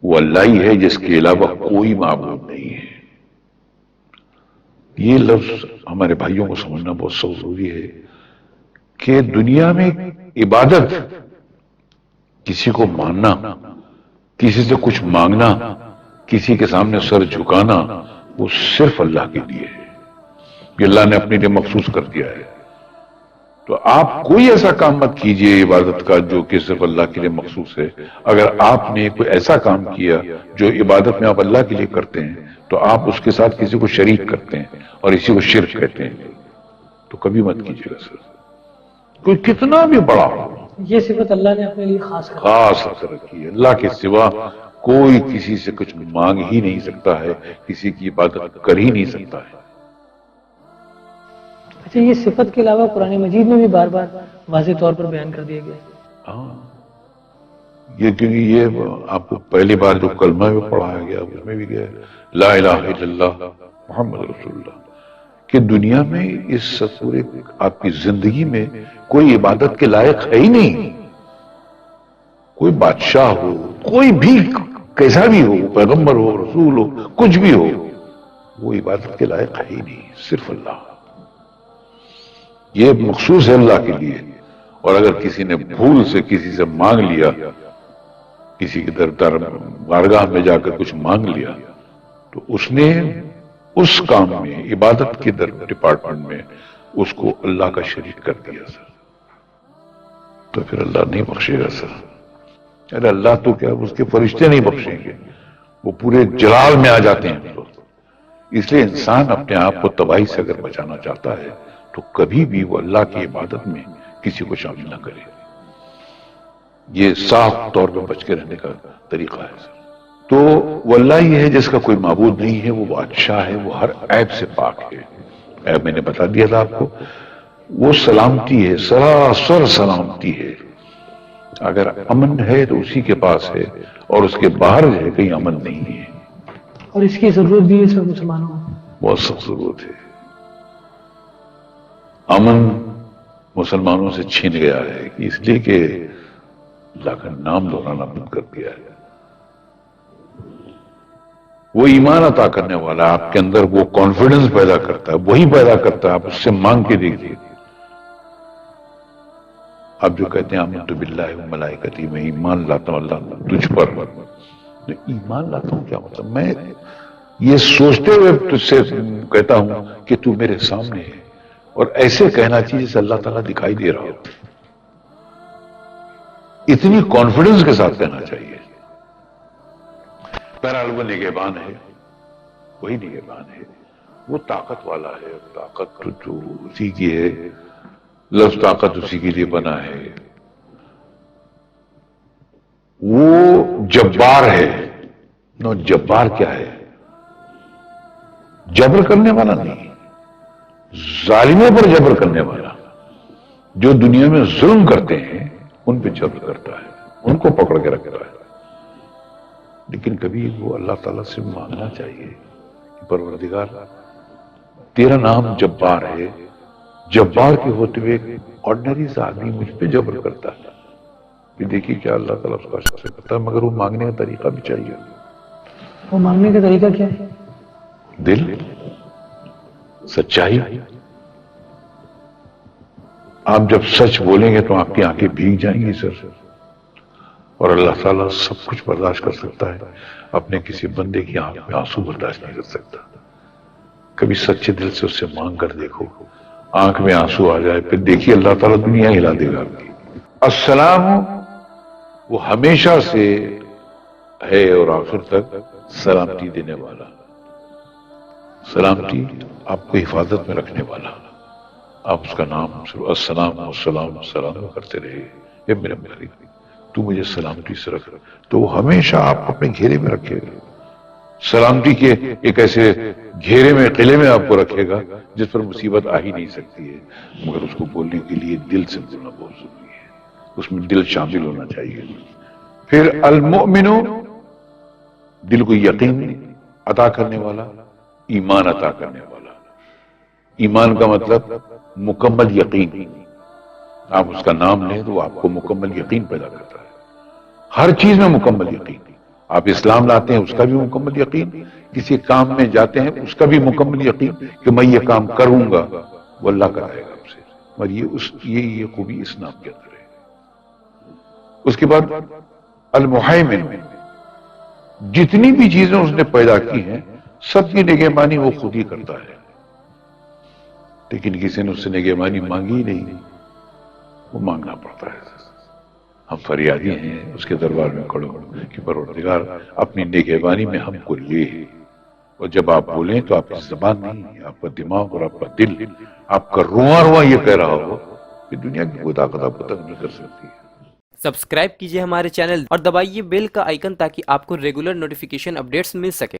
وہ اللہ ہی ہے جس کے علاوہ کوئی معبود نہیں ہے۔ یہ لفظ ہمارے بھائیوں کو سمجھنا بہت ضروری ہے کہ دنیا میں عبادت، کسی کو ماننا، کسی سے کچھ مانگنا، کسی کے سامنے سر جھکانا، وہ صرف اللہ کے لیے ہے، یہ اللہ نے اپنے لیے مخصوص کر دیا ہے۔ تو آپ کوئی ایسا کام مت کیجئے عبادت کا جو کہ صرف اللہ کے لیے مخصوص ہے۔ اگر آپ نے کوئی ایسا کام کیا جو عبادت میں آپ اللہ کے لیے کرتے ہیں تو آپ اس کے ساتھ کسی کو شریک کرتے ہیں اور اسی کو شرک کہتے ہیں، تو کبھی مت کیجئے گا سر، کوئی کتنا بھی بڑا ہو۔ یہ صفت اللہ نے اپنے لیے خاص رکھ رکھی ہے۔ اللہ کے سوا کوئی کسی سے کچھ مانگ ہی نہیں سکتا ہے، کسی کی عبادت کر ہی نہیں سکتا ہے۔ اچھا، یہ صفت کے علاوہ قرآن مجید میں بھی بار بار واضح طور پر بیان کر دیا گیا ہے۔ ہاں، یہ کیونکہ یہ آپ کو پہلی بار جو کلمہ میں پڑھایا گیا اس میں بھی گیا لا الہ الا اللہ محمد رسول اللہ، کہ دنیا میں اس پورے آپ کی زندگی میں کوئی عبادت کے لائق ہے ہی نہیں۔ کوئی بادشاہ ہو، کوئی بھی کیسا بھی ہو، پیغمبر ہو، رسول ہو، کچھ بھی ہو، وہ عبادت کے لائق ہے ہی نہیں، صرف اللہ۔ یہ مخصوص ہے اللہ کے لیے، اور اگر کسی نے بھول سے کسی سے مانگ لیا، کسی کے در بارگاہ میں جا کر کچھ مانگ لیا، تو اس نے اس کام میں عبادت کے ڈپارٹمنٹ میں اس کو اللہ کا شریک کر دیا سر، تو پھر اللہ نہیں بخشے گا سر۔ ارے اللہ تو کیا، اس کے فرشتے نہیں بخشیں گے، وہ پورے جلال میں آ جاتے ہیں تو۔ اس لیے انسان اپنے آپ کو تباہی سے اگر بچانا چاہتا ہے تو کبھی بھی وہ اللہ کی عبادت میں کسی کو شامل نہ کرے۔ یہ صاف طور پہ بچ کے رہنے کا طریقہ ہے سر۔ تو وہ اللہ ہی ہے جس کا کوئی معبود نہیں ہے، وہ بادشاہ ہے، وہ ہر عیب سے پاک ہے۔ عیب میں نے بتا دیا تھا آپ کو، وہ سلامتی ہے، سراسر سلامتی ہے۔ اگر امن ہے تو اسی کے پاس ہے، اور اس کے باہر ہے کہیں امن نہیں ہے، اور اس کی ضرورت بھی ہے سب مسلمانوں کو، بہت سخت ضرورت ہے۔ امن مسلمانوں سے چھین گیا ہے اس لیے کہ اللہ کا نام دہرانا بند کر دیا ہے۔ وہ ایمان عطا کرنے والا آپ کے اندر وہ کانفیڈنس پیدا کرتا ہے، وہی پیدا کرتا ہے، آپ اس سے مانگ کے دیکھیے۔ آپ جو کہتے ہیں آمنت باللہ و ملائکتی، میں ایمان لاتا ہوں اللہ تجھ پر، ایمان لاتا ہوں کیا مطلب؟ میں یہ سوچتے ہوئے تجھ سے کہتا ہوں کہ تو میرے سامنے ہے، اور ایسے کہنا چاہیے جیسے اللہ تعالیٰ دکھائی دے رہا ہو، اتنی کانفیڈنس کے ساتھ کہنا چاہیے۔ بہرحال وہ نگہبان ہے، وہی نگہبان ہے، وہ طاقت والا ہے، طاقت تو جو اسی کی ہے، لفظ طاقت اسی کے لیے بنا ہے۔ وہ جبار ہے، نو جبار کیا ہے؟ جبر کرنے والا نہیں، ظالموں پر جبر کرنے والا، جو دنیا میں ظلم کرتے ہیں ان پہ جبر کرتا ہے، ان کو پکڑ کے رکھتا ہے۔ لیکن کبھی وہ اللہ تعالیٰ سے مانگنا چاہیے کہ پروردگار تیرا نام جبار ہے، جبار کے ہوتے ہوئے آرڈنری سا آدمی مجھ پہ جبر کرتا ہے، کہ دیکھیے کیا اللہ تعالیٰ اس کا شکر کرتا ہے، مگر وہ مانگنے کا طریقہ بھی چاہیے۔ وہ مانگنے کا طریقہ کیا ہے؟ دل، سچائی۔ آپ جب سچ بولیں گے تو آپ کی آنکھیں بھیگ جائیں گی سر، اور اللہ تعالیٰ سب کچھ برداشت کر سکتا ہے، اپنے کسی بندے کی آنکھ میں آنسو برداشت نہیں کر سکتا۔ کبھی سچے دل سے اس سے مانگ کر دیکھو، آنکھ میں آنسو آ جائے، پھر دیکھیے اللہ تعالیٰ دنیا ہلا دے گا آپ کی۔ السلام وہ ہمیشہ سے ہے اور آخر تک سلامتی دینے والا، سلامتی آپ کو حفاظت میں رکھنے والا۔ آپ اس کا نام السلام والسلام السلام کرتے رہے، اے میرے مالک تو مجھے سلامتی سے رکھ، تو وہ ہمیشہ آپ کو اپنے گھیرے میں رکھے گا، سلامتی کے ایک ایسے گھیرے میں، قلعے میں آپ کو رکھے گا جس پر مصیبت آ ہی نہیں سکتی ہے، مگر اس کو بولنے کے لیے دل سے بولنا بہت ضروری ہے، اس میں دل شامل ہونا چاہیے۔ پھر المؤمن، دل کو یقین عطا کرنے والا، ایمان عطا کرنے والا۔ ایمان کا مطلب مکمل یقین، آپ اس کا نام لیں تو آپ کو مکمل یقین پیدا کرتا ہے، ہر چیز میں مکمل یقین۔ آپ اسلام لاتے ہیں اس کا بھی مکمل یقین، کسی کام میں جاتے ہیں اس کا بھی مکمل یقین کہ میں یہ کام کروں گا وہ اللہ کرائے گا آپ سے، اور یہ خوبی اسلام کے اندر ہے۔ اس کے بعد المحیمن، جتنی بھی چیزیں اس نے پیدا کی ہیں سب کی نگہبانی وہ خود ہی کرتا ہے، لیکن کسی نے اس سے نگہبانی مانگی ہی نہیں، وہ مانگنا پڑتا ہے۔ ہم فریادی ہیں اس کے دربار میں کھڑے ہو کہ پروردگار اپنی نگہبانی میں ہم کو لے، اور جب آپ بولیں تو آپ کی زبان نہیں، آپ کا دماغ اور آپ کا دل، آپ کا رواں یہ کہہ رہا ہو کہ دنیا کی کوئی طاقت آپ کو تنگ نہیں کر سکتی ہے۔ سبسکرائب کیجئے ہمارے چینل اور دبائیے بیل کا آئیکن تاکہ آپ کو ریگولر نوٹیفیکیشن اپڈیٹس مل سکے۔